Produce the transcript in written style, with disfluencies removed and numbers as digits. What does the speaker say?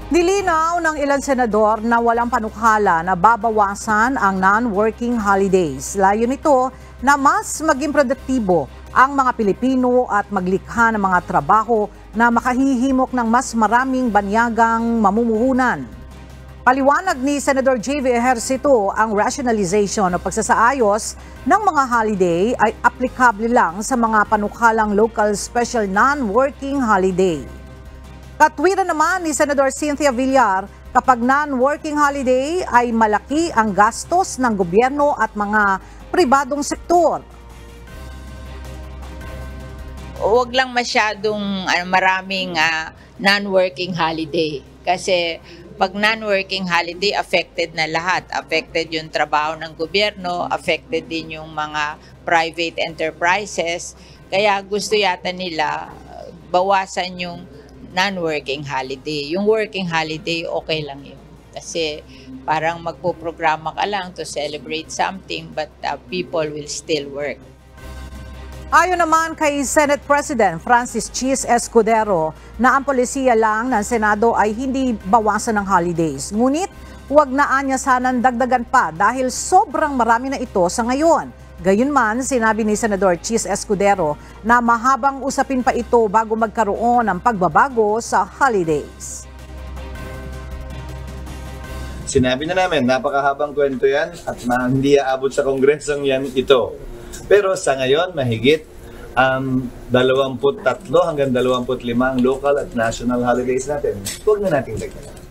Nilinaw ng ilang senador na walang panukala na babawasan ang non-working holidays. Layo nito na mas maging produktibo ang mga Pilipino at maglikha ng mga trabaho na makahihimok ng mas maraming banyagang mamumuhunan. Paliwanag ni Senador J.V. Ejercito, ang rationalization o pagsasaayos ng mga holiday ay aplikable lang sa mga panukalang local special non-working holiday. Katwiran naman ni Senador Cynthia Villar, kapag non-working holiday ay malaki ang gastos ng gobyerno at mga pribadong sektor. Huwag lang masyadong maraming non-working holiday. Kasi pag non-working holiday, affected na lahat. Affected yung trabaho ng gobyerno, affected din yung mga private enterprises. Kaya gusto yata nila bawasan yung non-working holiday. Yung working holiday, okay lang yun. Kasi parang magpo-programa ka lang to celebrate something, but people will still work. Ayon naman kay Senate President Francis Chis Escudero na ang polisiya lang ng Senado ay hindi bawasan ng holidays. Ngunit huwag na anya sanang dagdagan pa dahil sobrang marami na ito sa ngayon. Gayunman, sinabi ni Senador Chis Escudero na mahabang usapin pa ito bago magkaroon ng pagbabago sa holidays. Sinabi na namin, napakahabang kwento yan at hindi aabot sa kongresong yan ito. Pero sa ngayon, mahigit 23 hanggang 25 ang local at national holidays natin. Huwag na nating dagdagan.